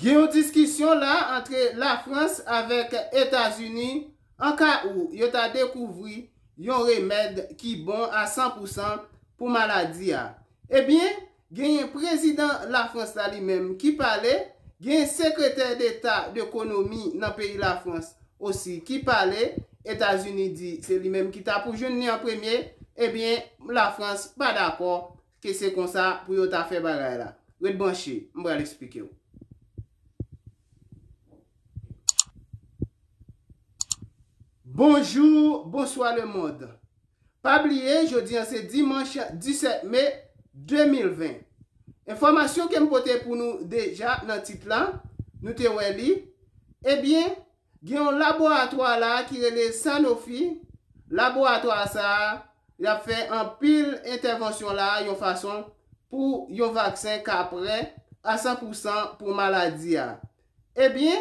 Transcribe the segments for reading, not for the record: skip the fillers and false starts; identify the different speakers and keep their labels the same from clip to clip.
Speaker 1: Il y a une discussion là entre la France avec les États-Unis en cas où ils ont découvert un remède qui est bon à 100% pour maladie. Eh bien, il y a un président de la France lui-même qui parlait, il y a un secrétaire d'État d'économie dans le pays de la France aussi qui parlait, États-Unis dit c'est lui-même qui t'a pour jeune en premier, eh bien, la France pas d'accord que c'est comme ça pour y faire bagaille là. Vous branché, je vais l'expliquer. Bonjour, bonsoir le monde. Pas oublier, jeudi c'est dimanche 17 mai 2020. Information que me porte pour nous déjà dans le titre là, nous te weli. Eh bien, il y a un laboratoire là qui est le Sanofi. Laboratoire ça, il a fait un pile intervention là, une façon pour un vaccin qu'après à 100% pour maladie. Eh bien,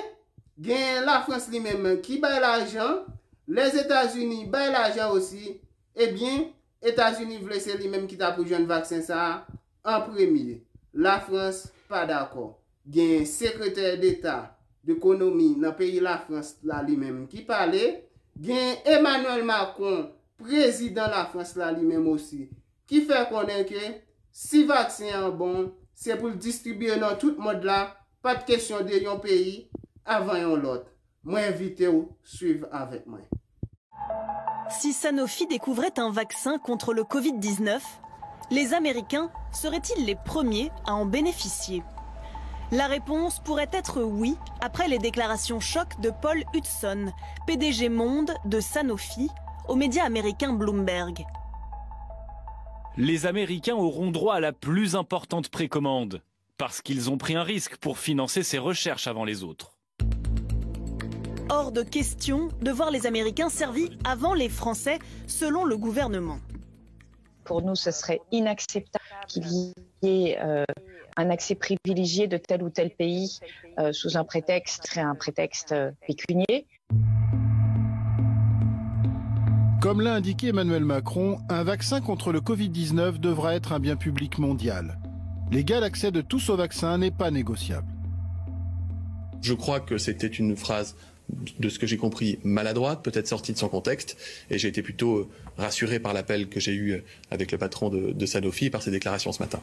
Speaker 1: il y a la France lui-même qui baille l'argent, les États-Unis baillent l'argent aussi. Eh bien, États-Unis veulent c'est lui-même qui t'a pour un vaccin ça en premier. La France pas d'accord. Il y a un secrétaire d'État d'économie dans le pays de la France là lui-même qui parlait. Il y a Emmanuel Macron, président de la France là lui-même aussi, qui fait connaître que si le vaccin est bon, c'est pour le distribuer dans tout le monde là. Pas de question de un pays avant l'autre. Moi, invite vous suivre avec moi.
Speaker 2: Si Sanofi découvrait un vaccin contre le Covid-19, les Américains seraient-ils les premiers à en bénéficier? La réponse pourrait être oui, après les déclarations choc de Paul Hudson, PDG monde de Sanofi, aux médias américains Bloomberg.
Speaker 3: Les Américains auront droit à la plus importante précommande, parce qu'ils ont pris un risque pour financer ces recherches avant les autres.
Speaker 2: Hors de question de voir les Américains servis avant les Français, selon le gouvernement.
Speaker 4: Pour nous, ce serait inacceptable qu'il y ait un accès privilégié de tel ou tel pays sous un prétexte pécunier.
Speaker 5: Comme l'a indiqué Emmanuel Macron, un vaccin contre le Covid-19 devra être un bien public mondial. L'égal accès de tous au vaccin n'est pas négociable.
Speaker 6: Je crois que c'était une phrase, de ce que j'ai compris, maladroite, peut-être sortie de son contexte, et j'ai été plutôt rassuré par l'appel que j'ai eu avec le patron de Sanofi et par ses déclarations ce matin.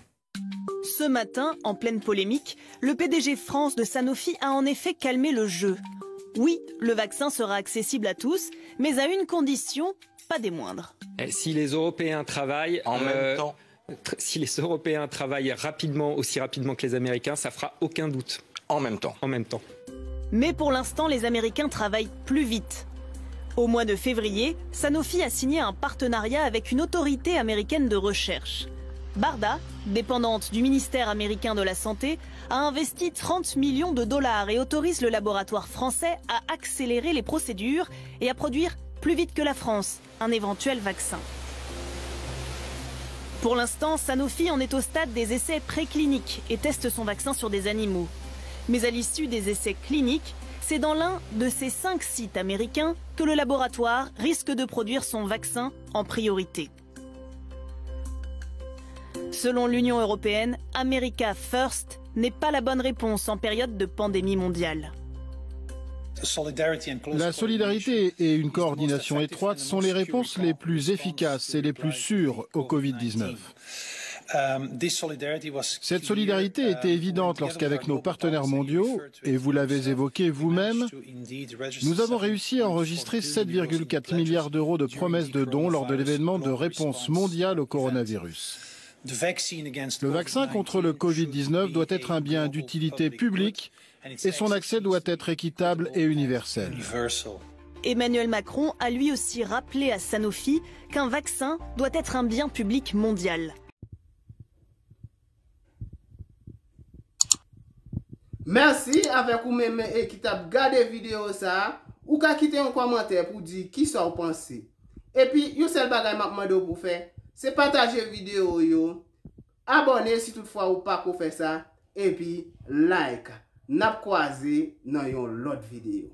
Speaker 2: Ce matin, en pleine polémique, le PDG France de Sanofi a en effet calmé le jeu. Oui, le vaccin sera accessible à tous, mais à une condition, pas des moindres.
Speaker 7: Si les Européens travaillent
Speaker 6: en même temps,
Speaker 7: si les Européens travaillent rapidement, aussi rapidement que les Américains, ça fera aucun doute.
Speaker 6: En même temps.
Speaker 7: En même temps.
Speaker 2: Mais pour l'instant, les Américains travaillent plus vite. Au mois de février, Sanofi a signé un partenariat avec une autorité américaine de recherche. BARDA, dépendante du ministère américain de la Santé, a investi 30 millions de dollars et autorise le laboratoire français à accélérer les procédures et à produire plus vite que la France un éventuel vaccin. Pour l'instant, Sanofi en est au stade des essais précliniques et teste son vaccin sur des animaux. Mais à l'issue des essais cliniques, c'est dans l'un de ces 5 sites américains que le laboratoire risque de produire son vaccin en priorité. Selon l'Union européenne, America First n'est pas la bonne réponse en période de pandémie mondiale.
Speaker 5: La solidarité et une coordination étroite sont les réponses les plus efficaces et les plus sûres au Covid-19. Cette solidarité était évidente lorsqu'avec nos partenaires mondiaux, et vous l'avez évoqué vous-même, nous avons réussi à enregistrer 7,4 milliards d'euros de promesses de dons lors de l'événement de réponse mondiale au coronavirus. Le vaccin contre le Covid-19 doit être un bien d'utilité publique et son accès doit être équitable et universel.
Speaker 2: Emmanuel Macron a lui aussi rappelé à Sanofi qu'un vaccin doit être un bien public mondial.
Speaker 1: Merci avec vous-même et qui t'a regardé la vidéo ça, ou qu'à quitter un commentaire pour dire qui ça vous pensez. Et puis, yon seul bagay m'a demandé pour faire, c'est partager la vidéo yo, abonner si toutefois ou pas pour faire ça, et puis like. N'a croisé dans une autre vidéo.